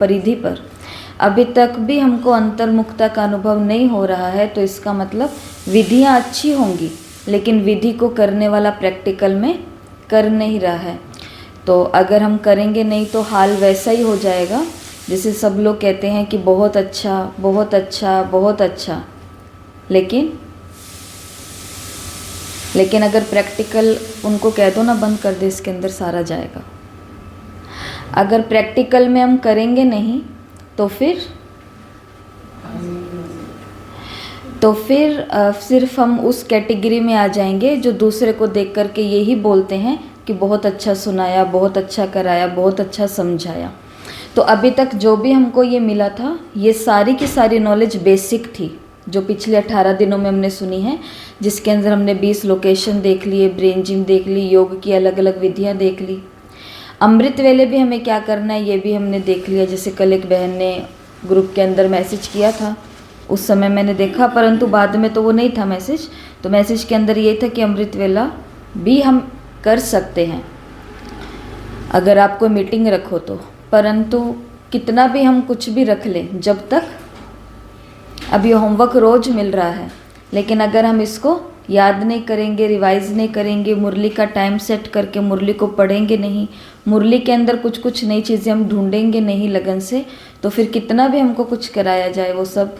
परिधि पर अभी तक भी हमको अंतर्मुखता का अनुभव नहीं हो रहा है, तो इसका मतलब विधियाँ अच्छी होंगी लेकिन विधि को करने वाला प्रैक्टिकल में कर नहीं रहा है। तो अगर हम करेंगे नहीं तो हाल वैसा ही हो जाएगा जैसे सब लोग कहते हैं कि बहुत अच्छा, बहुत अच्छा, बहुत अच्छा, लेकिन अगर प्रैक्टिकल उनको कह दो ना बंद कर दे, इसके अंदर सारा जाएगा। अगर प्रैक्टिकल में हम करेंगे नहीं तो फिर सिर्फ हम उस कैटेगरी में आ जाएंगे जो दूसरे को देख करके यही बोलते हैं कि बहुत अच्छा सुनाया, बहुत अच्छा कराया, बहुत अच्छा समझाया। तो अभी तक जो भी हमको ये मिला था, ये सारी की सारी नॉलेज बेसिक थी जो पिछले 18 दिनों में हमने सुनी है, जिसके अंदर हमने 20 लोकेशन देख लिए, ब्रेन जिम देख ली, योग की अलग अलग विधियाँ देख ली। अमृत वेले भी हमें क्या करना है ये भी हमने देख लिया। जैसे कल एक बहन ने ग्रुप के अंदर मैसेज किया था, उस समय मैंने देखा, परंतु बाद में तो वो नहीं था मैसेज। तो मैसेज के अंदर ये था कि अमृत वेला भी हम कर सकते हैं अगर आप कोई मीटिंग रखो तो, परंतु कितना भी हम कुछ भी रख लें, जब तक अभी होमवर्क रोज़ मिल रहा है, लेकिन अगर हम इसको याद नहीं करेंगे, रिवाइज नहीं करेंगे, मुरली का टाइम सेट करके मुरली को पढ़ेंगे नहीं, मुरली के अंदर कुछ कुछ नई चीज़ें हम ढूंढेंगे नहीं लगन से, तो फिर कितना भी हमको कुछ कराया जाए वो सब।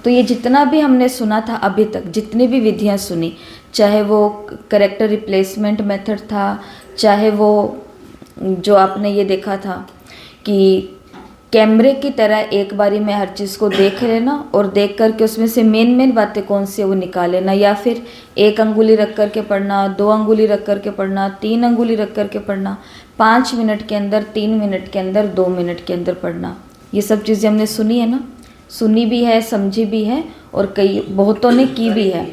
तो ये जितना भी हमने सुना था अभी तक, जितनी भी विधियाँ सुनी, चाहे वो करेक्टर रिप्लेसमेंट मेथड था, चाहे वो जो आपने ये देखा था कि कैमरे की तरह एक बारी में हर चीज़ को देख लेना और देख करके उसमें से मेन बातें कौन सी है वो निकाल लेना, या फिर 1 अंगुली रख करके पढ़ना, 2 अंगुली रख करके पढ़ना, 3 अंगुली रख करके पढ़ना, 5 मिनट के अंदर, 3 मिनट के अंदर, 2 मिनट के अंदर पढ़ना। ये सब चीज़ें हमने सुनी है ना, सुनी भी है, समझी भी है, और कई बहुतों ने की भी है,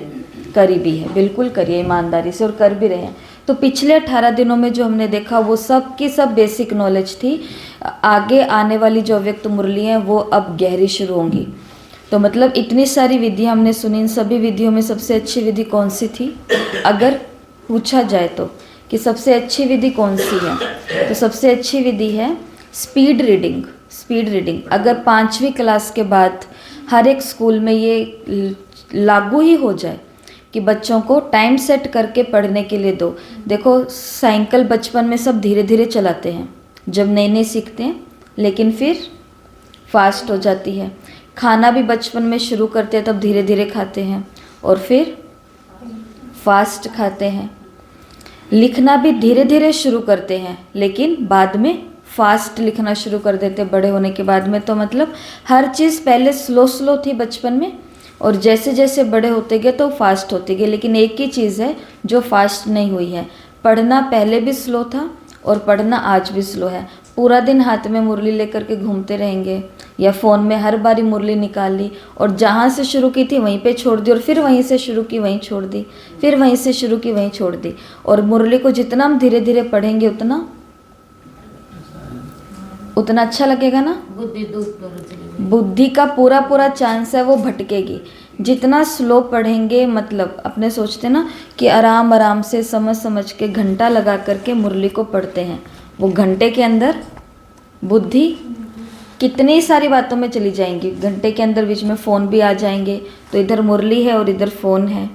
करी भी है, बिल्कुल करिए ईमानदारी से और कर भी रहे हैं। तो पिछले 18 दिनों में जो हमने देखा वो सब की सब बेसिक नॉलेज थी। आगे आने वाली जो अव्यक्त मुरली हैं वो अब गहरी शुरू होंगी। तो मतलब इतनी सारी विधियाँ हमने सुनी, इन सभी विधियों में सबसे अच्छी विधि कौन सी थी अगर पूछा जाए तो, कि सबसे अच्छी विधि कौन सी है, तो सबसे अच्छी विधि है स्पीड रीडिंग। स्पीड रीडिंग अगर 5वीं क्लास के बाद हर एक स्कूल में ये लागू ही हो जाए कि बच्चों को टाइम सेट करके पढ़ने के लिए दो। देखो साइकिल बचपन में सब धीरे धीरे चलाते हैं जब नए नए सीखते हैं, लेकिन फिर फास्ट हो जाती है। खाना भी बचपन में शुरू करते हैं तब धीरे धीरे खाते हैं और फिर फास्ट खाते हैं। लिखना भी धीरे धीरे शुरू करते हैं लेकिन बाद में फास्ट लिखना शुरू कर देते बड़े होने के बाद में। तो मतलब हर चीज़ पहले स्लो थी बचपन में, और जैसे जैसे बड़े होते गए तो फास्ट होती गई। लेकिन एक ही चीज़ है जो फास्ट नहीं हुई है, पढ़ना पहले भी स्लो था और पढ़ना आज भी स्लो है। पूरा दिन हाथ में मुरली लेकर के घूमते रहेंगे या फ़ोन में हर बारी मुरली निकाल ली और जहाँ से शुरू की थी वहीं पे छोड़ दी, और फिर वहीं से शुरू की वहीं छोड़ दी, फिर वहीं से शुरू की वहीं छोड़ दी। और मुरली को जितना हम धीरे धीरे पढ़ेंगे उतना अच्छा लगेगा ना। बुद्धि का पूरा चांस है वो भटकेगी। जितना स्लो पढ़ेंगे, मतलब अपने सोचते ना कि आराम आराम से समझ के घंटा लगा करके मुरली को पढ़ते हैं, वो घंटे के अंदर बुद्धि कितनी सारी बातों में चली जाएंगी। घंटे के अंदर बीच में फ़ोन भी आ जाएंगे, तो इधर मुरली है और इधर फ़ोन है,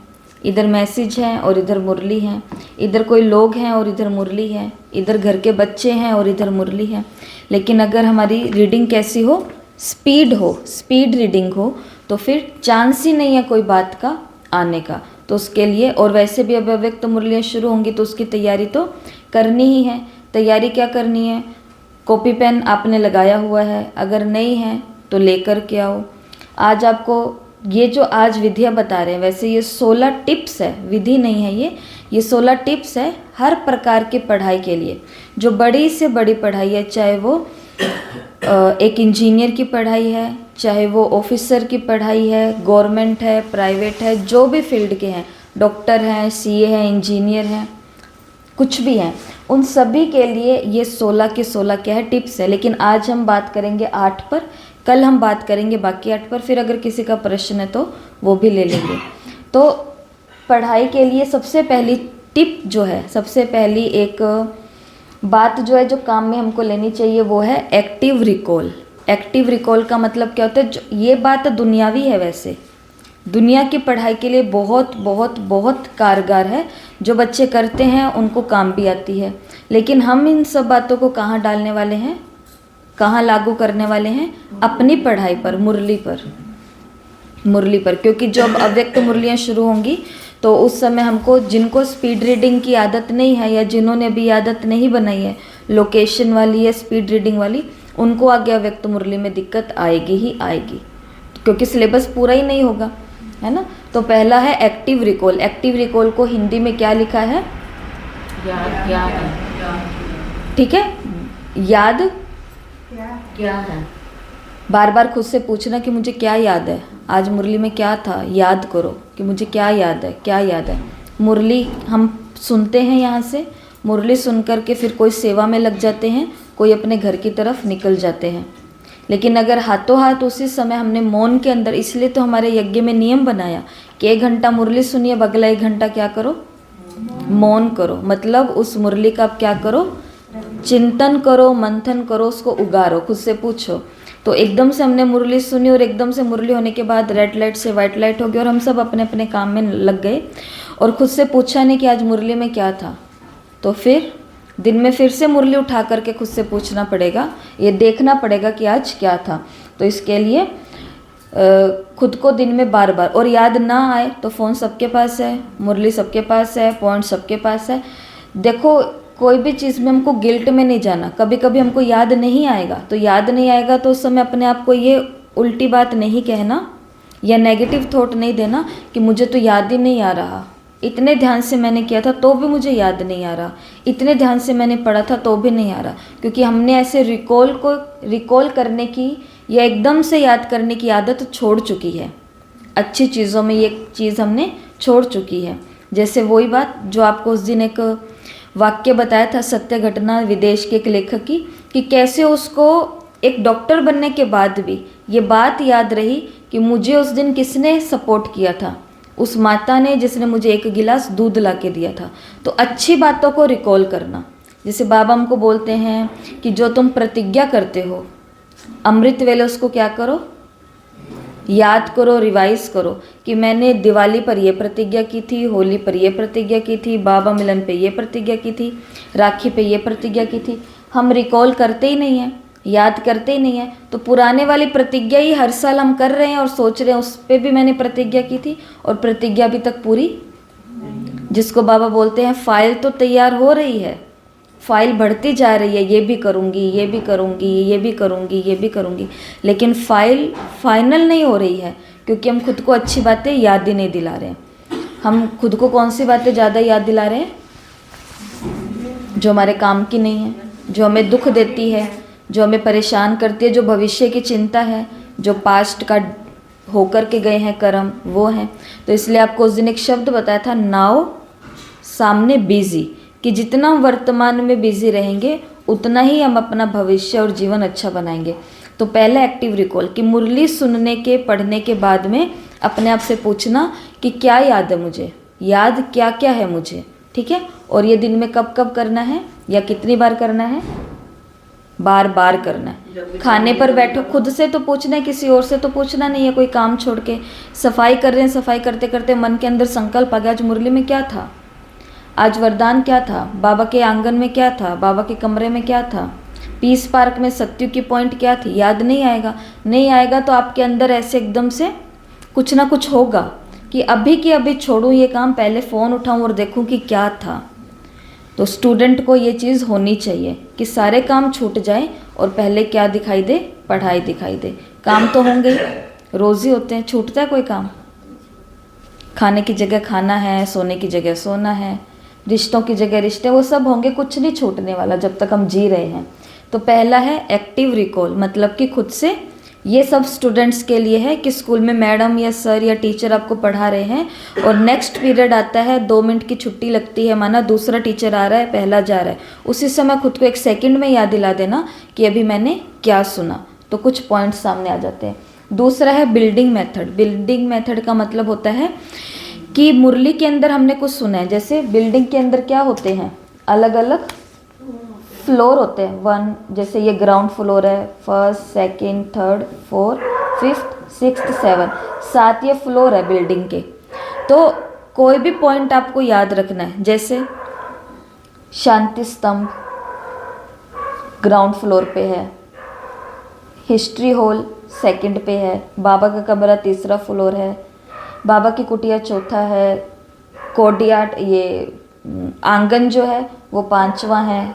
इधर मैसेज है और इधर मुरली है, इधर कोई लोग हैं और इधर मुरली है, इधर घर के बच्चे हैं और इधर मुरली है। लेकिन अगर हमारी रीडिंग कैसी हो, स्पीड रीडिंग हो, तो फिर चांस ही नहीं है कोई बात का आने का। तो उसके लिए, और वैसे भी अब अव्यक्त मुरलियाँ शुरू होंगी तो उसकी तैयारी तो करनी ही है। तैयारी क्या करनी है, कॉपी पेन आपने लगाया हुआ है, अगर नहीं है तो लेकर के आओ। आज आपको ये जो आज विधियाँ बता रहे हैं, वैसे ये 16 टिप्स है, विधि नहीं है ये 16 टिप्स है हर प्रकार की पढ़ाई के लिए। जो बड़ी से बड़ी पढ़ाई है, चाहे वो एक इंजीनियर की पढ़ाई है, चाहे वो ऑफिसर की पढ़ाई है, गवर्नमेंट है, प्राइवेट है, जो भी फील्ड के हैं, डॉक्टर हैं, सीए हैं, इंजीनियर हैं, कुछ भी हैं, उन सभी के लिए ये 16 के 16 क्या है, टिप्स है। लेकिन आज हम बात करेंगे 8 पर, कल हम बात करेंगे बाकी 8 पर, फिर अगर किसी का प्रश्न है तो वो भी ले लेंगे। तो पढ़ाई के लिए सबसे पहली टिप जो है, सबसे पहली एक बात जो है जो काम में हमको लेनी चाहिए वो है एक्टिव रिकॉल। एक्टिव रिकॉल का मतलब क्या होता है, जो ये बात दुनियावी है, वैसे दुनिया की पढ़ाई के लिए बहुत बहुत बहुत कारगर है, जो बच्चे करते हैं उनको काम भी आती है। लेकिन हम इन सब बातों को कहाँ डालने वाले हैं, कहाँ लागू करने वाले हैं, अपनी पढ़ाई पर, मुरली पर। क्योंकि जब अव्यक्त मुरलियाँ शुरू होंगी तो उस समय हमको, जिनको स्पीड रीडिंग की आदत नहीं है या जिन्होंने भी आदत नहीं बनाई है लोकेशन वाली या स्पीड रीडिंग वाली, उनको आगे अव्यक्त मुरली में दिक्कत आएगी ही आएगी, क्योंकि सिलेबस पूरा ही नहीं होगा, है ना। तो पहला है एक्टिव रिकॉल। एक्टिव रिकॉल को हिंदी में क्या लिखा है, ठीक है, याद क्या है। बार बार खुद से पूछना कि मुझे क्या याद है, आज मुरली में क्या था, याद करो कि मुझे क्या याद है, क्या याद है। मुरली हम सुनते हैं, यहाँ से मुरली सुन कर के फिर कोई सेवा में लग जाते हैं, कोई अपने घर की तरफ निकल जाते हैं। लेकिन अगर हाथों हाथ उसी समय हमने मौन के अंदर, इसलिए तो हमारे यज्ञ में नियम बनाया कि 1 घंटा मुरली सुनिए, अगला 1 घंटा क्या करो, मौन करो। मतलब उस मुरली का आप क्या करो, चिंतन करो, मंथन करो, उसको उगारो, खुद से पूछो। तो एकदम से हमने मुरली सुनी और एकदम से मुरली होने के बाद रेड लाइट से वाइट लाइट हो गई और हम सब अपने अपने काम में लग गए और खुद से पूछा नहीं कि आज मुरली में क्या था। तो फिर दिन में फिर से मुरली उठा करके खुद से पूछना पड़ेगा, ये देखना पड़ेगा कि आज क्या था। तो इसके लिए खुद को दिन में बार बार, और याद ना आए तो फ़ोन सबके पास है, मुरली सबके पास है, पॉइंट सबके पास है। देखो कोई भी चीज़ में हमको गिल्ट में नहीं जाना। कभी कभी हमको याद नहीं आएगा तो याद नहीं आएगा तो उस समय अपने आप को ये उल्टी बात नहीं कहना या नेगेटिव थॉट नहीं देना कि मुझे तो याद ही नहीं आ रहा, इतने ध्यान से मैंने किया था तो भी मुझे याद नहीं आ रहा, इतने ध्यान से मैंने पढ़ा था तो भी नहीं आ रहा। क्योंकि हमने ऐसे रिकॉल करने की या एकदम से याद करने की आदत छोड़ चुकी है। अच्छी चीज़ों में ये चीज़ हमने छोड़ चुकी है। जैसे वही बात जो आपको उस दिन एक वाक्य बताया था, सत्य घटना, विदेश के एक लेखक की, कि कैसे उसको एक डॉक्टर बनने के बाद भी ये बात याद रही कि मुझे उस दिन किसने सपोर्ट किया था, उस माता ने जिसने मुझे 1 गिलास दूध ला के दिया था। तो अच्छी बातों को रिकॉल करना। जैसे बाबा हमको बोलते हैं कि जो तुम प्रतिज्ञा करते हो अमृत वेले उसको क्या करो, याद करो, रिवाइज करो कि मैंने दिवाली पर ये प्रतिज्ञा की थी, होली पर ये प्रतिज्ञा की थी, बाबा मिलन पे ये प्रतिज्ञा की थी, राखी पे ये प्रतिज्ञा की थी। हम रिकॉल करते ही नहीं हैं, याद करते ही नहीं हैं। तो पुराने वाली प्रतिज्ञा ही हर साल हम कर रहे हैं और सोच रहे हैं उस पर भी मैंने प्रतिज्ञा की थी और प्रतिज्ञा अभी तक पूरी, जिसको बाबा बोलते हैं फाइल तो तैयार हो रही है, फाइल बढ़ती जा रही है, ये भी करूँगी, ये भी करूँगी, ये भी करूँगी, ये भी करूँगी, लेकिन फाइल फाइनल नहीं हो रही है क्योंकि हम खुद को अच्छी बातें याद ही नहीं दिला रहे हैं। हम खुद को कौन सी बातें ज़्यादा याद दिला रहे हैं, जो हमारे काम की नहीं है, जो हमें दुख देती है, जो हमें परेशान करती है, जो भविष्य की चिंता है, जो पास्ट का होकर के गए हैं कर्म, वो हैं। तो इसलिए आपको उस दिन एक शब्द बताया था, नाउ सामने बिजी, कि जितना हम वर्तमान में बिजी रहेंगे उतना ही हम अपना भविष्य और जीवन अच्छा बनाएंगे। तो पहला एक्टिव रिकॉल कि मुरली सुनने के, पढ़ने के बाद में अपने आप से पूछना कि क्या याद है मुझे, याद क्या क्या है मुझे, ठीक है। और ये दिन में कब कब करना है या कितनी बार करना है, बार बार करना है। खाने पर बैठो खुद से तो पूछना है, किसी और से तो पूछना नहीं है। कोई काम छोड़ के सफाई कर रहे हैं, सफाई करते करते मन के अंदर संकल्प आ गया, आज मुरली में क्या था, आज वरदान क्या था, बाबा के आंगन में क्या था, बाबा के कमरे में क्या था, पीस पार्क में सत्यु की पॉइंट क्या थी, याद नहीं आएगा। नहीं आएगा तो आपके अंदर ऐसे एकदम से कुछ ना कुछ होगा कि अभी की अभी छोड़ूं ये काम, पहले फ़ोन उठाऊं और देखूं कि क्या था। तो स्टूडेंट को ये चीज़ होनी चाहिए कि सारे काम छूट जाए और पहले क्या दिखाई दे, पढ़ाई दिखाई दे। काम तो होंगे ही, रोज़ ही होते हैं, छूटता है कोई काम। खाने की जगह खाना है, सोने की जगह सोना है, रिश्तों की जगह रिश्ते, वो सब होंगे, कुछ नहीं छूटने वाला जब तक हम जी रहे हैं। तो पहला है एक्टिव रिकॉल, मतलब कि खुद से, ये सब स्टूडेंट्स के लिए है कि स्कूल में मैडम या सर या टीचर आपको पढ़ा रहे हैं और नेक्स्ट पीरियड आता है, 2 मिनट की छुट्टी लगती है, माना दूसरा टीचर आ रहा है, पहला जा रहा है, उसी समय खुद को 1 सेकंड में याद दिला देना कि अभी मैंने क्या सुना, तो कुछ पॉइंट्स सामने आ जाते हैं। दूसरा है बिल्डिंग मेथड। बिल्डिंग मेथड का मतलब होता है कि मुरली के अंदर हमने कुछ सुना है, जैसे बिल्डिंग के अंदर क्या होते हैं, अलग अलग फ्लोर होते हैं 1, जैसे ये ग्राउंड फ्लोर है, 1st, 2nd, 3rd, 4th, 5th, 6th, 7th, 7 ये फ्लोर है बिल्डिंग के। तो कोई भी पॉइंट आपको याद रखना है, जैसे शांति स्तंभ ग्राउंड फ्लोर पे है, हिस्ट्री हॉल 2nd पे है, बाबा का कमरा 3रा फ्लोर है, बाबा की कुटिया 4था है, कोर्टयार्ड ये आंगन जो है वो 5वां है,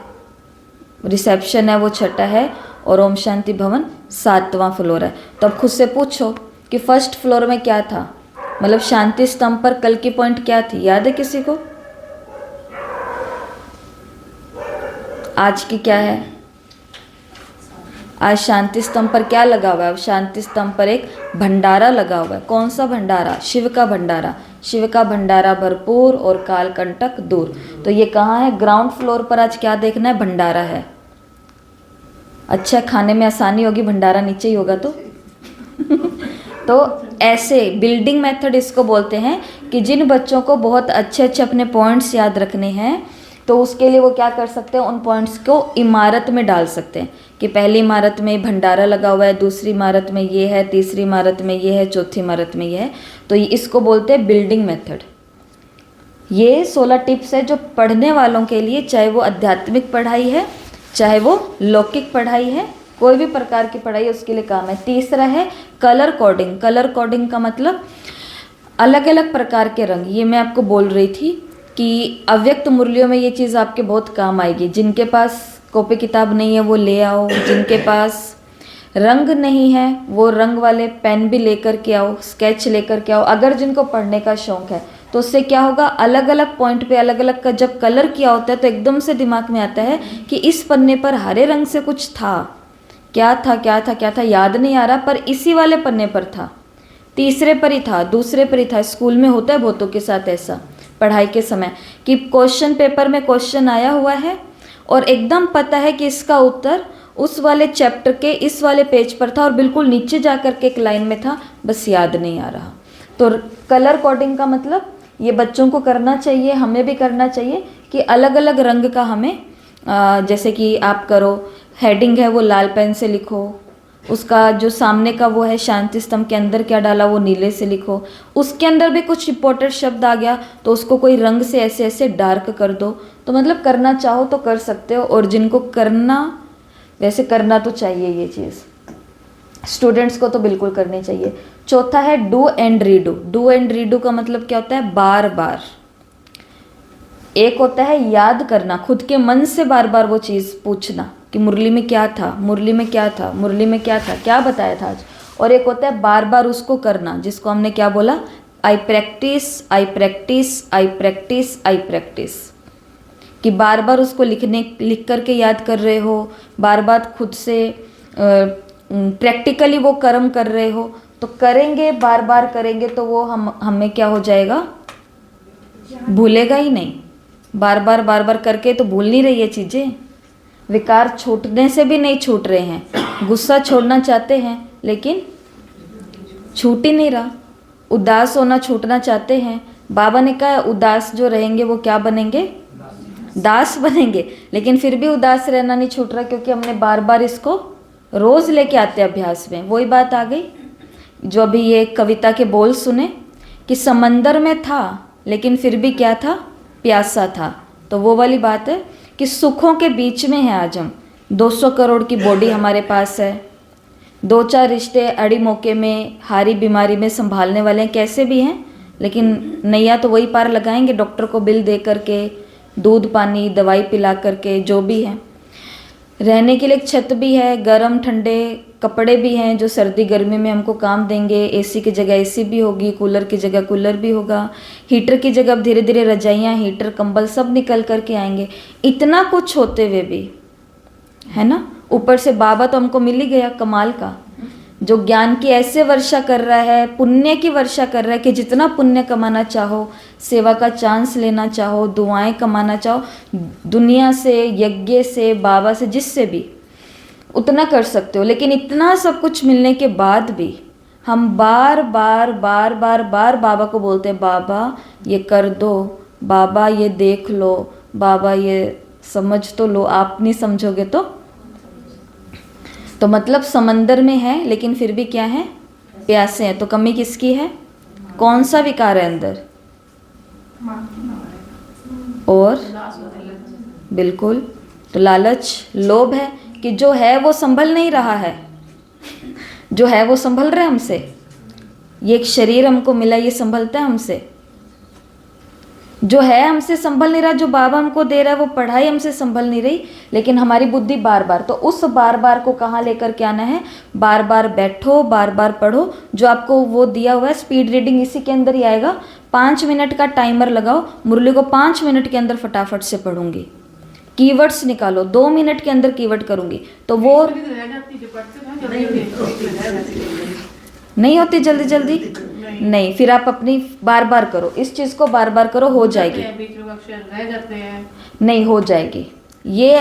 रिसेप्शन है वो 6ठा है, और ओम शांति भवन 7वां फ्लोर है। तो अब खुद से पूछो कि फर्स्ट फ्लोर में क्या था, मतलब शांति स्तंभ पर कल की पॉइंट क्या थी, याद है किसी को? आज की क्या है? आज शांति स्तंभ पर क्या लगा हुआ है? अब शांति स्तंभ पर एक भंडारा लगा हुआ है। कौन सा भंडारा? शिव का भंडारा। शिव का भंडारा भरपूर और कालकंटक दूर। तो ये कहाँ है? ग्राउंड फ्लोर पर आज क्या देखना है? भंडारा है। अच्छा, खाने में आसानी होगी, भंडारा नीचे ही होगा तो ऐसे बिल्डिंग मेथड इसको बोलते हैं कि जिन बच्चों को बहुत अच्छे अच्छे अपने पॉइंट्स याद रखने हैं तो उसके लिए वो क्या कर सकते हैं, उन पॉइंट्स को इमारत में डाल सकते हैं कि पहली इमारत में भंडारा लगा हुआ है, दूसरी इमारत में ये है, तीसरी इमारत में ये है, चौथी इमारत में ये है। तो इसको बोलते हैं बिल्डिंग मेथड। ये 16 टिप्स है जो पढ़ने वालों के लिए, चाहे वो आध्यात्मिक पढ़ाई है, चाहे वो लौकिक पढ़ाई है, कोई भी प्रकार की पढ़ाई उसके लिए काम है। तीसरा है कलर कोडिंग। कलर कोडिंग का मतलब अलग अलग प्रकार के रंग। ये मैं आपको बोल रही थी कि अव्यक्त मुरलियों में ये चीज़ आपके बहुत काम आएगी। जिनके पास कॉपी किताब नहीं है वो ले आओ, जिनके पास रंग नहीं है वो रंग वाले पेन भी लेकर के आओ, स्केच लेकर के आओ। अगर जिनको पढ़ने का शौक है तो उससे क्या होगा, अलग अलग पॉइंट पे अलग अलग का जब कलर किया होता है तो एकदम से दिमाग में आता है कि इस पन्ने पर हरे रंग से कुछ था, क्या था क्या था क्या था याद नहीं आ रहा, पर इसी वाले पन्ने पर था, तीसरे पर ही था, दूसरे पर ही था। स्कूल में होता है बहुतों के साथ ऐसा पढ़ाई के समय कि क्वेश्चन पेपर में क्वेश्चन आया हुआ है और एकदम पता है कि इसका उत्तर उस वाले चैप्टर के इस वाले पेज पर था और बिल्कुल नीचे जा कर के एक लाइन में था, बस याद नहीं आ रहा। तो कलर कोडिंग का मतलब ये बच्चों को करना चाहिए, हमें भी करना चाहिए कि अलग अलग रंग का हमें जैसे कि आप करो, हेडिंग है वो लाल पेन से लिखो, उसका जो सामने का वो है शांति स्तंभ के अंदर क्या डाला वो नीले से लिखो, उसके अंदर भी कुछ इंपॉर्टेंट शब्द आ गया तो उसको कोई रंग से ऐसे ऐसे डार्क कर दो। तो मतलब करना चाहो तो कर सकते हो, और जिनको करना वैसे करना तो चाहिए, ये चीज़ स्टूडेंट्स को तो बिल्कुल करनी चाहिए। चौथा है do and redo. Do and redo का मतलब क्या होता है, बार बार। एक होता है याद करना, खुद के मन से बार बार वो चीज़ पूछना कि मुरली में क्या था, मुरली में क्या था, मुरली में क्या था, क्या बताया था आज। और एक होता है बार बार उसको करना, जिसको हमने क्या बोला, I practise I practise I practise I practise, कि बार बार उसको लिख करके याद कर रहे हो, बार बार खुद से प्रैक्टिकली वो कर्म कर रहे हो। तो करेंगे, बार बार करेंगे तो वो हमें क्या हो जाएगा, भूलेगा ही नहीं। बार बार करके तो भूल नहीं रही है चीज़ें। विकार छूटने से भी नहीं छूट रहे हैं, गुस्सा छोड़ना चाहते हैं लेकिन छूट ही नहीं रहा, उदास होना छूटना चाहते हैं। बाबा ने कहा उदास जो रहेंगे वो क्या बनेंगे, दास बनेंगे। लेकिन फिर भी उदास रहना नहीं छूट रहा, क्योंकि हमने बार बार इसको रोज लेके आते अभ्यास में। वही बात आ गई जो अभी ये कविता के बोल सुने कि समंदर में था लेकिन फिर भी क्या था, प्यासा था। तो वो वाली बात है कि सुखों के बीच में है आज हम। 200 करोड़ की बॉडी हमारे पास है, 2-4 रिश्ते अड़ी मौके में, हारी बीमारी में संभालने वाले हैं, कैसे भी हैं, लेकिन नैया तो वही पार लगाएंगे, डॉक्टर को बिल दे करके, दूध पानी दवाई पिला करके, जो भी है। रहने के लिए एक छत भी है, गर्म ठंडे कपड़े भी हैं जो सर्दी गर्मी में हमको काम देंगे। एसी की जगह एसी भी होगी, कूलर की जगह कूलर भी होगा, हीटर की जगह अब धीरे धीरे रजाइयाँ, हीटर, कंबल सब निकल कर के आएंगे। इतना कुछ होते हुए भी, है ना, ऊपर से बाबा तो हमको मिल ही गया कमाल का, जो ज्ञान की ऐसे वर्षा कर रहा है, पुण्य की वर्षा कर रहा है कि जितना पुण्य कमाना चाहो, सेवा का चांस लेना चाहो, दुआएं कमाना चाहो, दुनिया से, यज्ञ से, बाबा से, जिससे भी उतना कर सकते हो। लेकिन इतना सब कुछ मिलने के बाद भी हम बार बार बाबा को बोलते हैं, बाबा ये कर दो, बाबा ये देख लो, बाबा ये समझ तो लो, आप नहीं समझोगे तो मतलब समंदर में है लेकिन फिर भी क्या है, प्यासे हैं। तो कमी किसकी है, कौन सा विकार है अंदर, और बिल्कुल, तो लालच, लोभ है कि जो है वो संभल नहीं रहा है, जो है वो संभल रहा है हमसे। ये एक शरीर हमको मिला, ये संभलता है हमसे, जो है हमसे संभल नहीं रहा। जो बाबा हमको दे रहा है वो पढ़ाई हमसे संभल नहीं रही, लेकिन हमारी बुद्धि बार बार, तो उस बार बार को कहाँ लेकर के आना है, बार बार बैठो, बार बार पढ़ो। जो आपको वो दिया हुआ है स्पीड रीडिंग, इसी के अंदर ही आएगा। 5 मिनट का टाइमर लगाओ, मुरली को 5 मिनट के अंदर फटाफट से पढ़ूंगी। कीवर्ड्स निकालो, 2 मिनट के अंदर कीवर्ड करूंगी, तो वो नहीं होती जल्दी जल्दी नहीं। फिर आप अपनी बार बार करो, इस चीज को बार बार करो, हो जाएगी। नहीं, हो जाएगी ये।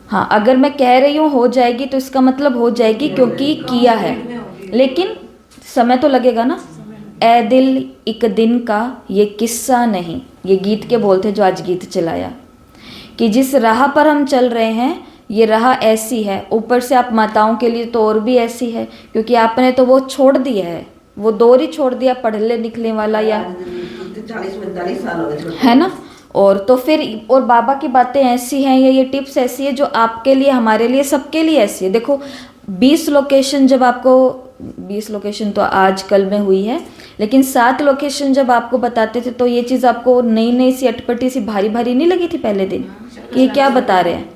हाँ, अगर मैं कह रही हूँ हो जाएगी तो इसका मतलब हो जाएगी, क्योंकि किया है, लेकिन समय तो लगेगा ना। ए दिल एक दिन का ये किस्सा नहीं, ये गीत के बोल थे जो आज गीत चलाया, कि जिस राह पर हम चल रहे हैं ये राह ऐसी है। ऊपर से आप माताओं के लिए तो और भी ऐसी है, क्योंकि आपने तो वो छोड़ दिया है, वो दौर ही छोड़ दिया पढ़ने लिखने वाला, या 40-45 साल हो गए है ना। और तो फिर और बाबा की बातें ऐसी हैं, ये टिप्स ऐसी है जो आपके लिए, हमारे लिए, सबके लिए ऐसी है। देखो 20 लोकेशन जब आपको, 20 लोकेशन तो आज कल में हुई है, लेकिन 7 लोकेशन जब आपको बताते थे तो ये चीज़ आपको नई नई सी अटपटी सी भारी भारी नहीं लगी थी पहले दिन, कि ये क्या बता रहे हैं,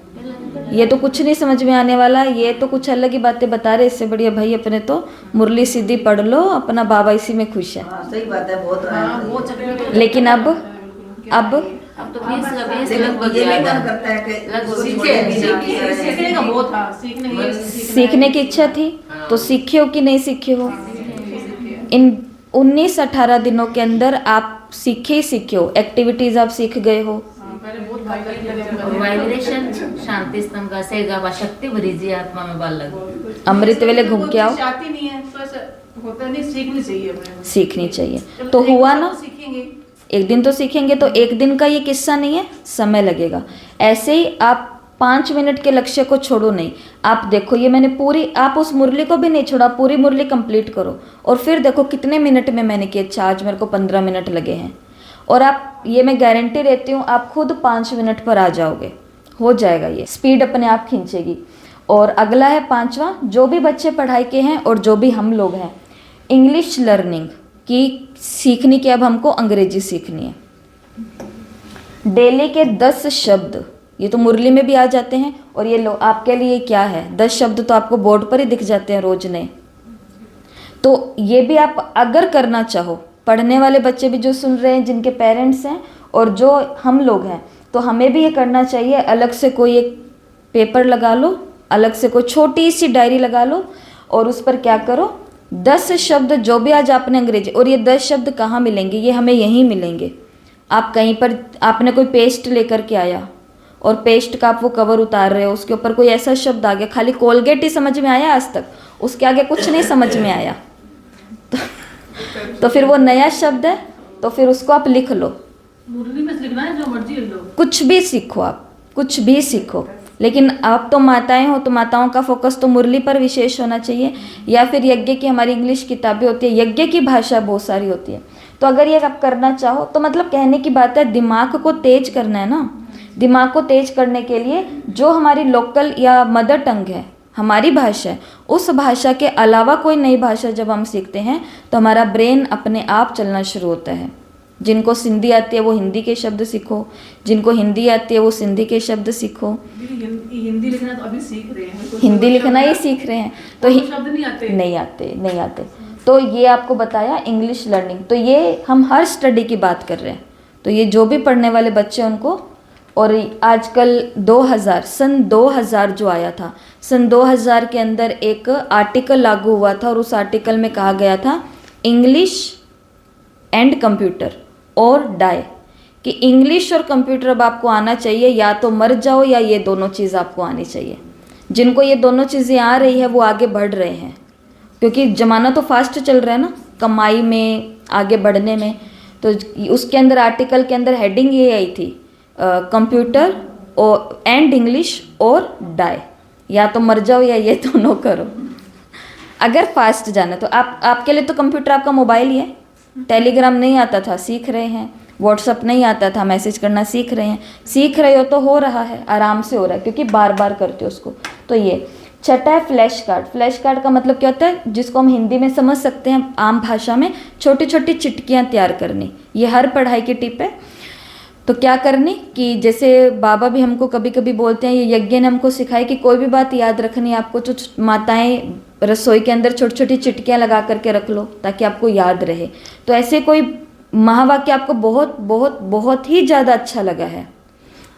ये तो कुछ नहीं समझ में आने वाला, ये तो कुछ अलग ही बातें बता रहे। इससे बढ़िया भाई अपने तो मुरली सीधी पढ़ लो, अपना बाबा इसी में खुश है। सही बात है, बहुत। लेकिन अब तो ये भी मन करता है कि सीखने का बहुत था, सीखने की इच्छा थी, तो सीखे हो कि नहीं सीखे हो। इन 19-18 दिनों के अंदर आप सीखे ही सीखे हो, एक्टिविटीज आप सीख गए हो। वाइब्रेशन शांति स्तंभ का से गावा शक्ति भरी जी आत्मा में बाल लगे। अमृत वेले घूम के आओ, चाहती नहीं है तो ऐसा होता नहीं, सीखनी चाहिए, सीखनी चाहिए। तो हुआ ना, सीखेंगे एक दिन तो सीखेंगे, तो एक दिन का ये किस्सा नहीं है, समय लगेगा। ऐसे ही आप 5 मिनट के लक्ष्य को छोड़ो नहीं। आप देखो ये मैंने पूरी, आप उस मुरली को भी नहीं छोड़ा, पूरी मुरली कंप्लीट करो, और फिर देखो कितने मिनट में मैंने किया। अच्छा, आज मेरे को 15 मिनट लगे हैं, और आप, ये मैं गारंटी देती हूँ, आप खुद 5 मिनट पर आ जाओगे, हो जाएगा। ये स्पीड अपने आप खींचेगी। और अगला है 5वां, जो भी बच्चे पढ़ाई के हैं और जो भी हम लोग हैं, इंग्लिश लर्निंग की सीखनी की, अब हमको अंग्रेजी सीखनी है। डेली के 10 शब्द, ये तो मुरली में भी आ जाते हैं, और ये लो आपके लिए क्या है, 10 शब्द तो आपको बोर्ड पर ही दिख जाते हैं रोज नए। तो ये भी आप अगर करना चाहो, पढ़ने वाले बच्चे भी जो सुन रहे हैं, जिनके पेरेंट्स हैं और जो हम लोग हैं, तो हमें भी ये करना चाहिए। अलग से कोई एक पेपर लगा लो, अलग से कोई छोटी सी डायरी लगा लो, और उस पर क्या करो, 10 शब्द जो भी आज आपने अंग्रेजी, और ये 10 शब्द कहाँ मिलेंगे, ये हमें यहीं मिलेंगे। आप कहीं पर, आपने कोई पेस्ट लेकर के आया और पेस्ट का आप वो कवर उतार रहे हो, उसके ऊपर कोई ऐसा शब्द आ गया, खाली कोलगेट ही समझ में आया आज तक, उसके आगे कुछ नहीं समझ में आया, तो फिर वो नया शब्द है, तो फिर उसको आप लिख लो। मुरली में लिखना है, जो मर्जी लिख लो, कुछ भी सीखो, आप कुछ भी सीखो, लेकिन आप तो माताएं हो, तो माताओं का फोकस तो मुरली पर विशेष होना चाहिए, या फिर यज्ञ की, हमारी इंग्लिश किताबें होती है, यज्ञ की भाषा बहुत सारी होती है। तो अगर ये आप करना चाहो तो मतलब कहने की बात है, दिमाग को तेज करना है ना। दिमाग को तेज करने के लिए जो हमारी लोकल या मदर टंग है, हमारी भाषा है, उस भाषा के अलावा कोई नई भाषा जब हम सीखते हैं तो हमारा ब्रेन अपने आप चलना शुरू होता है। जिनको सिंधी आती है वो हिंदी के शब्द सीखो, जिनको हिंदी आती है वो सिंधी के शब्द सीखो। हिंदी लिखना तो अभी सीख रहे हैं, हिंदी लिखना ही सीख रहे हैं, तो शब्द नहीं आते। तो ये आपको बताया इंग्लिश लर्निंग। तो ये हम हर स्टडी की बात कर रहे हैं, तो ये जो भी पढ़ने वाले बच्चे उनको। और आजकल 2000, सन 2000 जो आया था, सन 2000 के अंदर एक आर्टिकल लागू हुआ था, और उस आर्टिकल में कहा गया था इंग्लिश एंड कंप्यूटर और डाई, कि इंग्लिश और कंप्यूटर अब आपको आना चाहिए, या तो मर जाओ, या ये दोनों चीज़ आपको आनी चाहिए। जिनको ये दोनों चीज़ें आ रही है वो आगे बढ़ रहे हैं, क्योंकि ज़माना तो फास्ट चल रहा है ना, कमाई में, आगे बढ़ने में। तो उसके अंदर आर्टिकल के अंदर हेडिंग ये आई थी कंप्यूटर और एंड इंग्लिश और डाई, या तो मर जाओ या ये दोनों करो। अगर फास्ट जाना तो आपके लिए तो कंप्यूटर आपका मोबाइल ही है। टेलीग्राम नहीं आता था, सीख रहे हैं। व्हाट्सअप नहीं आता था, मैसेज करना सीख रहे हैं। सीख रहे हो तो हो रहा है, आराम से हो रहा है, क्योंकि बार बार करते हो उसको। तो ये छठा है फ्लैश कार्ड। फ्लैश कार्ड का मतलब क्या होता है, जिसको हम हिंदी में समझ सकते हैं, आम भाषा में छोटी छोटी चिटकियाँ तैयार करनी। ये हर पढ़ाई की टिप है। तो क्या करनी कि जैसे बाबा भी हमको कभी कभी बोलते हैं, ये यज्ञ ने हमको सिखाया कि कोई भी बात याद रखनी है आपको, तो माताएं रसोई के अंदर छोटी छोटी चिटकियाँ लगा करके रख लो ताकि आपको याद रहे। तो ऐसे कोई महावाक्य आपको बहुत बहुत बहुत ही ज़्यादा अच्छा लगा है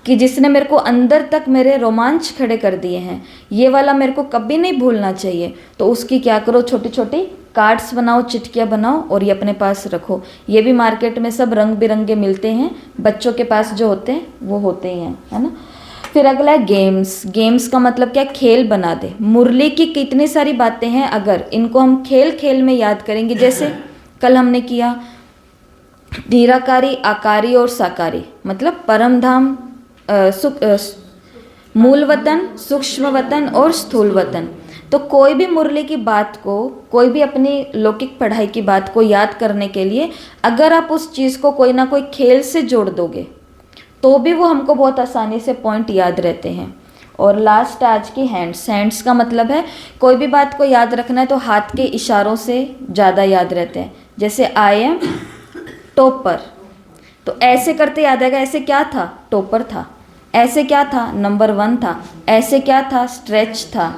कि जिसने मेरे को अंदर तक मेरे रोमांच खड़े कर दिए हैं, ये वाला मेरे को कभी नहीं भूलना चाहिए, तो उसकी क्या करो, छोटी छोटी कार्ड्स बनाओ, चिटकियाँ बनाओ और ये अपने पास रखो। ये भी मार्केट में सब रंग बिरंगे मिलते हैं, बच्चों के पास जो होते हैं वो होते ही हैं, है ना। फिर अगला है गेम्स। गेम्स का मतलब क्या, खेल बना दे। मुरली की कितनी सारी बातें हैं, अगर इनको हम खेल खेल में याद करेंगे, जैसे कल हमने किया निराकारी, आकारी और साकारी, मतलब परम धाम, मूल वतन, सूक्ष्म वतन और स्थूल वतन। तो कोई भी मुरली की बात को, कोई भी अपनी लौकिक पढ़ाई की बात को याद करने के लिए अगर आप उस चीज़ को कोई ना कोई खेल से जोड़ दोगे तो भी वो हमको बहुत आसानी से पॉइंट याद रहते हैं। और लास्ट आज की हैंड्स। हैंड्स का मतलब है कोई भी बात को याद रखना है तो हाथ के इशारों से ज़्यादा याद रहते हैं। जैसे आई एम टॉपर, तो ऐसे करते याद आएगा, ऐसे क्या था, टॉपर था। ऐसे क्या था, नंबर 1 था। ऐसे क्या था, स्ट्रेच था।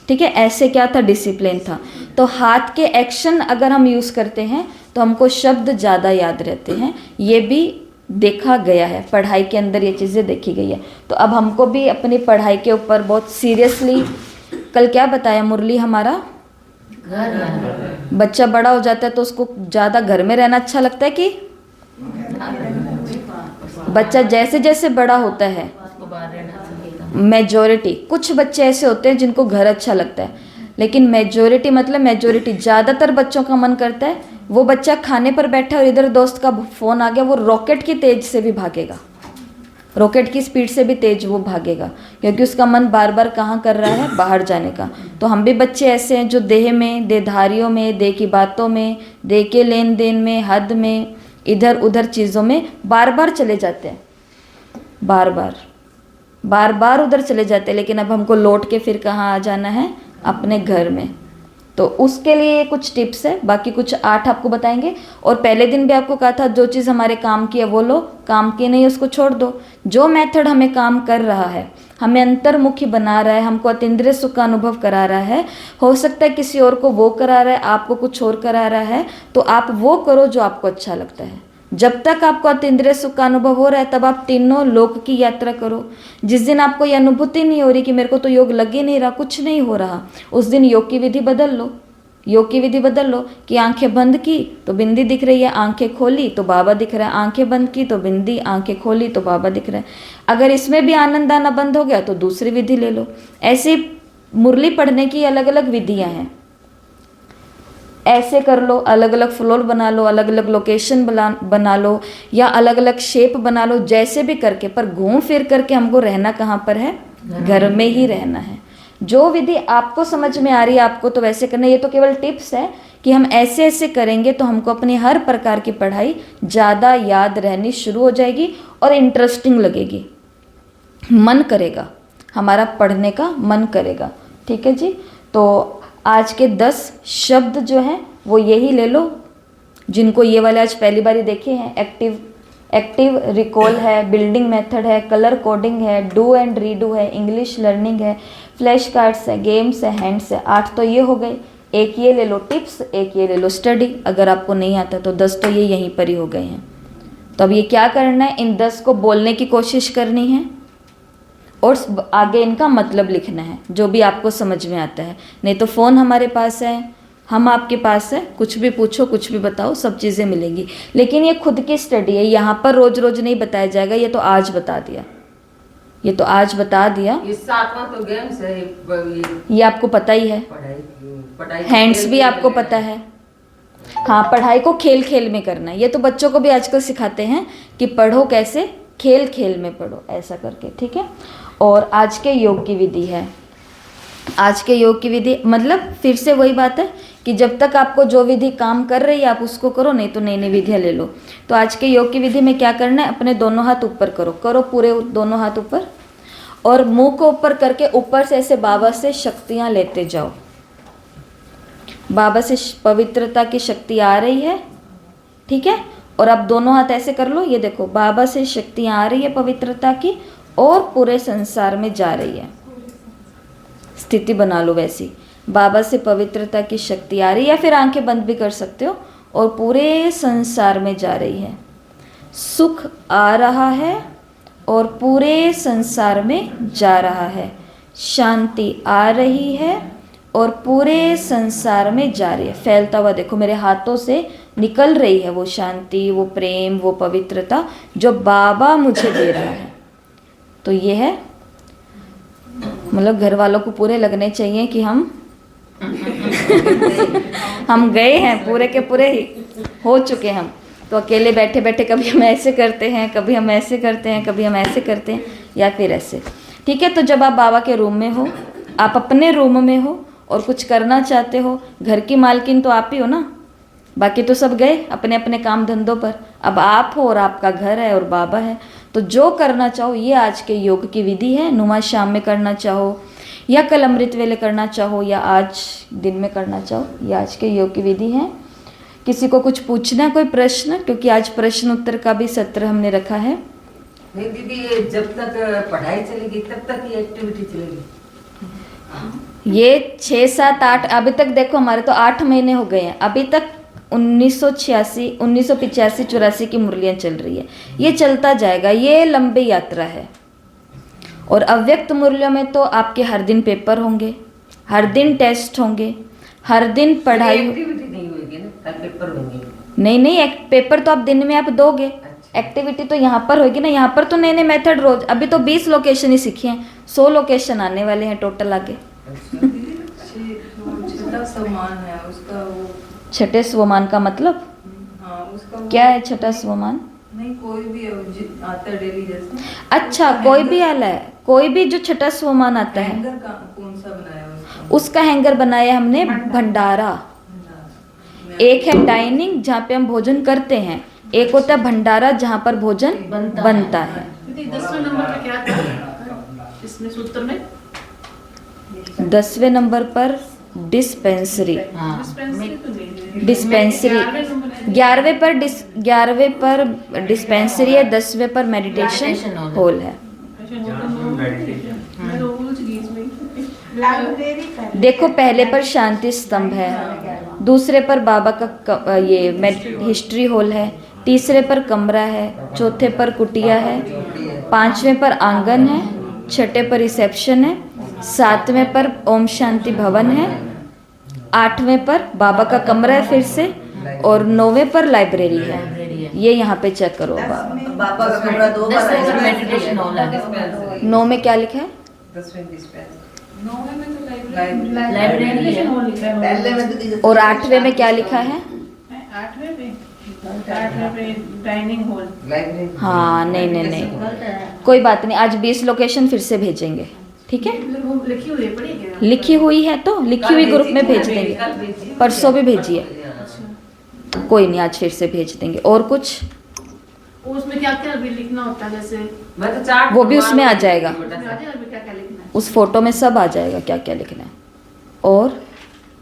ठीक है, ऐसे क्या था, डिसिप्लिन था। तो हाथ के एक्शन अगर हम यूज़ करते हैं तो हमको शब्द ज़्यादा याद रहते हैं। ये भी देखा गया है, पढ़ाई के अंदर ये चीज़ें देखी गई है। तो अब हमको भी अपनी पढ़ाई के ऊपर बहुत सीरियसली, कल क्या बताया मुरली हमारा, बच्चा बड़ा हो जाता है तो उसको ज़्यादा घर में रहना अच्छा लगता है कि बच्चा जैसे जैसे बड़ा होता है, मेजॉरिटी, कुछ बच्चे ऐसे होते हैं जिनको घर अच्छा लगता है, लेकिन मेजॉरिटी मतलब मेजॉरिटी, ज़्यादातर बच्चों का मन करता है वो बच्चा खाने पर बैठा और इधर दोस्त का फ़ोन आ गया, वो रॉकेट की तेज से भी भागेगा, रॉकेट की स्पीड से भी तेज वो भागेगा, क्योंकि उसका मन बार बार कहाँ कर रहा है, बाहर जाने का। तो हम भी बच्चे ऐसे हैं जो देह में, देहधारियों में, देह की बातों में, देह के लेन देन में, हद में, इधर उधर चीज़ों में बार बार चले जाते हैं, बार बार उधर चले जाते हैं। लेकिन अब हमको लौट के फिर कहाँ आ जाना है, अपने घर में। तो उसके लिए ये कुछ टिप्स है, बाकी कुछ 8 आपको बताएंगे। और पहले दिन भी आपको कहा था जो चीज़ हमारे काम की है वो लो, काम की नहीं उसको छोड़ दो। जो मेथड हमें काम कर रहा है, हमें अंतर्मुखी बना रहा है, हमको अतीन्द्रिय सुख का अनुभव करा रहा है, हो सकता है किसी और को वो करा रहा है, आपको कुछ और करा रहा है, तो आप वो करो जो आपको अच्छा लगता है। जब तक आपको अतीन्द्रिय सुख का अनुभव हो रहा है तब आप तीनों लोक की यात्रा करो। जिस दिन आपको ये अनुभूति नहीं हो रही कि मेरे को तो योग लग ही नहीं रहा, कुछ नहीं हो रहा, उस दिन योग की विधि बदल लो। योग की विधि बदल लो कि आंखें बंद की तो बिंदी दिख रही है, आंखें खोली तो बाबा दिख रहा है, आंखें बंद की तो बिंदी, आंखें खोली तो बाबा दिख रहा है। अगर इसमें भी आनंद आना बंद हो गया तो दूसरी विधि ले लो। ऐसी मुरली पढ़ने की अलग अलग विधियाँ हैं, ऐसे कर लो, अलग अलग फ्लोर बना लो, अलग अलग लोकेशन बना लो, या अलग अलग शेप बना लो, जैसे भी करके, पर घूम फिर करके हमको रहना कहाँ पर है, घर में ही रहना है। जो विधि आपको समझ में आ रही है आपको तो वैसे करना। ये तो केवल टिप्स है कि हम ऐसे ऐसे करेंगे तो हमको अपनी हर प्रकार की पढ़ाई ज़्यादा याद रहनी शुरू हो जाएगी और इंटरेस्टिंग लगेगी, मन करेगा, हमारा पढ़ने का मन करेगा। ठीक है जी। तो आज के 10 शब्द जो हैं वो यही ले लो, जिनको ये वाले आज पहली बारी देखे हैं। एक्टिव रिकॉल है, बिल्डिंग मेथड है, कलर कोडिंग है, डू एंड रीडू है, इंग्लिश लर्निंग है, फ्लैश कार्ड्स है, गेम्स है, हैंड्स है। 8 तो ये हो गए। एक ये ले लो टिप्स, एक ये ले लो स्टडी। अगर आपको नहीं आता तो 10 तो ये यहीं पर ही हो गए हैं। तो अब ये क्या करना है, इन 10 को बोलने की कोशिश करनी है और आगे इनका मतलब लिखना है, जो भी आपको समझ में आता है। नहीं तो फ़ोन हमारे पास है, हम आपके पास है, कुछ भी पूछो, कुछ भी बताओ, सब चीज़ें मिलेंगी। लेकिन ये खुद की स्टडी है, यहाँ पर रोज रोज नहीं बताया जाएगा। ये तो आज बता दिया, ये तो आज बता दिया। इस सातवां तो गेम्स है, ये आपको पता ही है, पढ़ाई हैंड्स भी आपको पता है। हाँ, पढ़ाई को खेल खेल में करना है। ये तो बच्चों को भी आजकल सिखाते हैं कि पढ़ो कैसे, खेल खेल में पढ़ो, ऐसा करके, ठीक है। और आज के योग की विधि है, आज के योग की विधि मतलब फिर से वही बात है कि जब तक आपको जो विधि काम कर रही है आप उसको करो, नहीं तो नई नई विधियाँ ले लो। तो आज के योग की विधि में क्या करना है, अपने दोनों हाथ ऊपर करो पूरे दोनों हाथ ऊपर, और मुंह को ऊपर करके ऊपर से ऐसे बाबा से शक्तियाँ लेते जाओ। बाबा से पवित्रता की शक्ति आ रही है, ठीक है। और अब दोनों हाथ ऐसे कर लो, ये देखो बाबा से शक्तियाँ आ रही है पवित्रता की और पूरे संसार में जा रही है। स्थिति बना लो वैसी, बाबा से पवित्रता की शक्ति आ रही है, या फिर आंखें बंद भी कर सकते हो, और पूरे संसार में जा रही है। सुख आ रहा है और पूरे संसार में जा रहा है। शांति आ रही है और पूरे संसार में जा रही है। फैलता हुआ देखो मेरे हाथों से निकल रही है वो शांति, वो प्रेम, वो पवित्रता जो बाबा मुझे दे रहा है। तो ये है, मतलब घर वालों को पूरे लगने चाहिए कि हम गए हैं, पूरे के पूरे हो चुके हम। तो अकेले बैठे बैठे कभी हम ऐसे करते हैं, कभी हम ऐसे करते हैं, कभी हम ऐसे करते हैं, या फिर ऐसे, ठीक है। तो जब आप बाबा के रूम में हो, आप अपने रूम में हो और कुछ करना चाहते हो, घर की मालकिन तो आप ही हो ना, बाकी तो सब गए अपने अपने काम धंधों पर। अब आप हो और आपका घर है और बाबा है। तो जो करना चाहो, ये आज के योग की विधि है। नुमा शाम में करना चाहो या कल अमृत वेले करना चाहो या आज दिन में करना चाहो, ये आज के योग की विधि है। किसी को कुछ पूछना, कोई प्रश्न, क्योंकि आज प्रश्न उत्तर का भी सत्र हमने रखा है। नहीं दीदी, ये जब तक पढ़ाई चलेगी तब तक ये एक्टिविटी चलेगी। ये 6, 7, 8 अभी तक देखो हमारे तो 8 महीने हो गए हैं। अभी तक 1986, 1985, 84 की मुरलियाँ चल रही है। ये चलता जाएगा, ये लंबी यात्रा है। और अव्यक्त मुरलियों में तो आपके हर दिन पेपर होंगे, हर दिन टेस्ट होंगे, हर दिन पढ़ाई। एक्टिविटी नहीं होगी ना, कल पेपर होंगे। नहीं, एक पेपर तो आप दिन में आप दोगे, एक्टिविटी तो यहाँ पर होगी ना। यहाँ पर तो नए नए मेथड रोज, अभी तो 20 लोकेशन ही सीखे हैं, 100 लोकेशन आने वाले हैं टोटल आगे। छठा सम्मान है उसका, वो छठे स्वमान का मतलब हाँ उसका क्या है? छठा स्वमान नहीं, कोई भी आता है डेली जैसे। अच्छा, कोई भी आला है, कोई भी जो छठा स्वमान आता है। हैंगर कौन सा बनाया उसका? उसका हैंगर बनाया हमने भंडारा। एक है डाइनिंग जहाँ पे हम भोजन करते हैं, एक होता है भंडारा जहाँ पर भोजन बनता है। 10वें नंबर पे क्या था इसमें सूत्र में? 10वें नंबर पर डिस्पेंसरी। डिस्पेंसरी 11वें पर डिस्पेंसरी है, 10वें पर मेडिटेशन हॉल है। देखो पहले पर शांति स्तंभ है, दूसरे पर बाबा का ये हिस्ट्री हॉल है, तीसरे पर कमरा है, चौथे पर कुटिया है, 5वें पर आंगन है, 6ठे पर रिसेप्शन है, 7वें पर ओम शांति भवन है, 8वें पर बाबा का कमरा है फिर से, और 9वें पर लाइब्रेरी है। ये यहाँ पे चेक करो। बाबा का कमरा 2 बार है, मेडिटेशन हॉल है। 9 में क्या लिखा है? 10वें डिस्पेंस। 9वें में तो लाइब्रेरी पहले में दीदी और 8वें में क्या लिखा है? 8वें पे डाइनिंग हॉल। लाइब्रेरी। हाँ नहीं, कोई बात नहीं, आज 20 लोकेशन फिर से भेजेंगे, ठीक है। लिखी हुई है, पढ़ी क्या? लिखी हुई है तो लिखी हुई ग्रुप में भेज देंगे, परसों भी भेजिए, कोई नहीं, आज फिर से भेज देंगे। और कुछ उसमें क्या क्या भी लिखना होता है? जैसे मैं तो चार्ट वो भी उसमें आ जाएगा, उसमें आ जाएगा अभी क्या क्या लिखना है? उस फोटो में सब आ जाएगा क्या क्या लिखना है। और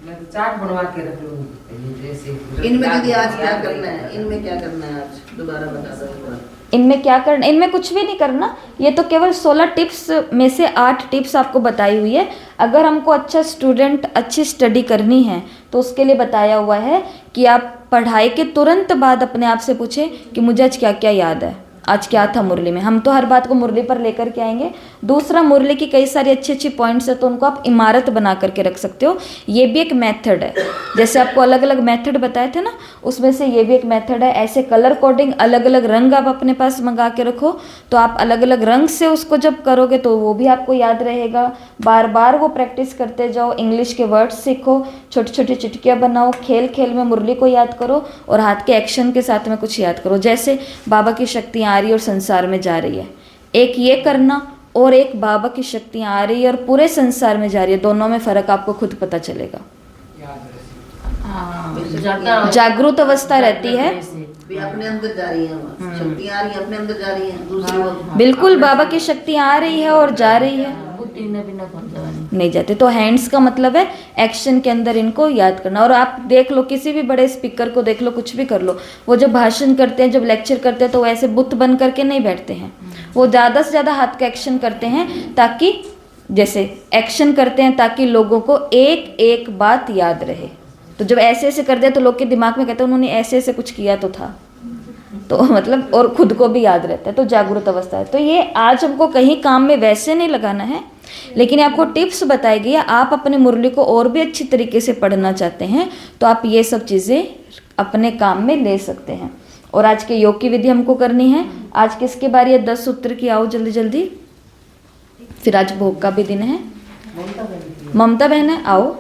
मैं तो चार्ट बनवा के रख लूंगी जैसे। इनमें दीदी आज क्या करना है? इनमें क्या करना है आज? दोबारा बता दो एक बार। इनमें क्या करना? इनमें कुछ भी नहीं करना, ये तो केवल 16 टिप्स में से 8 टिप्स आपको बताई हुई है। अगर हमको अच्छा स्टूडेंट, अच्छी स्टडी करनी है तो उसके लिए बताया हुआ है कि आप पढ़ाई के तुरंत बाद अपने आप से पूछें कि मुझे आज क्या क्या याद है, आज क्या था मुरली में। हम तो हर बात को मुरली पर लेकर के आएंगे। दूसरा, मुरली की कई सारी अच्छी अच्छी पॉइंट्स है तो उनको आप इमारत बना करके रख सकते हो, ये भी एक मेथड है। जैसे आपको अलग अलग मेथड बताए थे ना, उसमें से ये भी एक मेथड है। ऐसे कलर कोडिंग, अलग अलग रंग आप अपने पास मंगा के रखो, तो आप अलग अलग रंग से उसको जब करोगे तो वो भी आपको याद रहेगा। बार बार वो प्रैक्टिस करते जाओ, इंग्लिश के वर्ड्स सीखो, छोटी छोटी चुटकियाँ बनाओ, खेल खेल में मुरली को याद करो और हाथ के एक्शन के साथ में कुछ याद करो। जैसे बाबा की शक्तियाँ आ आ रही है और संसार में जा रही है। एक ये करना और एक बाबा की शक्तियाँ आ रही है और पूरे संसार में जा रही है, दोनों में फ़र्क आपको खुद पता चलेगा। जागरूक अवस्था रहती है, भी अपने अंदर जा रही है, शक्तियाँ आ रही है अपने अंदर जा रही है, दूसरी वो बिल्कुल बाबा की शक्तियाँ आ रही है और जा रही है, नहीं जाते। तो हैंड्स का मतलब है एक्शन के अंदर इनको याद करना। और आप देख लो किसी भी बड़े स्पीकर को देख लो, कुछ भी कर लो, वो जब भाषण करते हैं, जब लेक्चर करते हैं, तो वो ऐसे बुत बन करके नहीं बैठते हैं, वो ज़्यादा से ज़्यादा हाथ का एक्शन करते हैं, ताकि जैसे एक्शन करते हैं ताकि लोगों को एक एक बात याद रहे। तो जब ऐसे ऐसे कर दिया तो लोग के दिमाग में कहते हैं उन्होंने ऐसे ऐसे कुछ किया तो था, तो मतलब और खुद को भी याद रहता है। तो जागरूक अवस्था है। तो ये आज हमको कहीं काम में वैसे नहीं लगाना है, लेकिन आपको टिप्स बताई गई है। आप अपने मुरली को और भी अच्छी तरीके से पढ़ना चाहते हैं तो आप ये सब चीज़ें अपने काम में ले सकते हैं। और आज के योग की विधि हमको करनी है। आज किसकी बारी है 10 सूत्र की? आओ जल्दी जल्दी, फिर आज भोग का भी दिन है। ममता बहन है, आओ।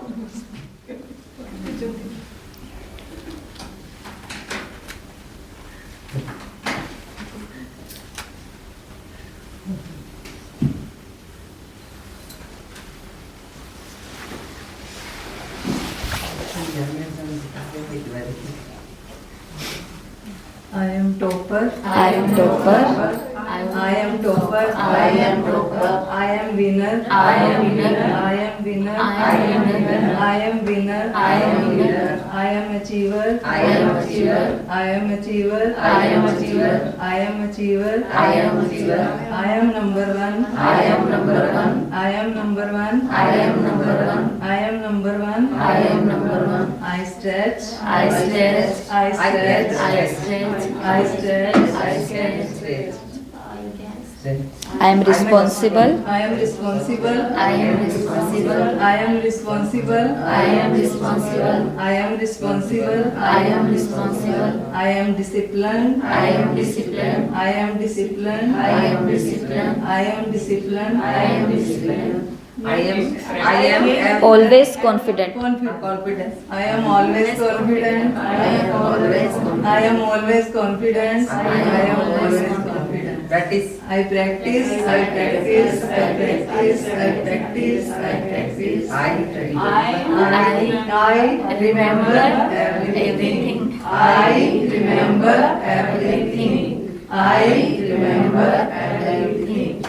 I am topper. I am topper. I am topper. I am topper. I am winner. I am winner. I am winner. I am winner. I am winner. I am winner. I am achiever. I am achiever. I am achiever. I am achiever. I am achiever. I am achiever. I am number one. I am number one. I am number one. I am number one. I am number one. I am number one. I stretch. I stretch. I stretch. I stretch. I stretch. I stretch. I am responsible. I am responsible. I am responsible. I am responsible. I am responsible. I am responsible. I am responsible. I am disciplined. I am disciplined. I am disciplined. I am disciplined. I am disciplined. I am disciplined. I am Always confident. Confidence. I am always confident. I am always confident. I am always confident. I am always confident. practice. I practice. I practice. I practice. I practice. I practice. I remember everything. I remember everything. I remember everything.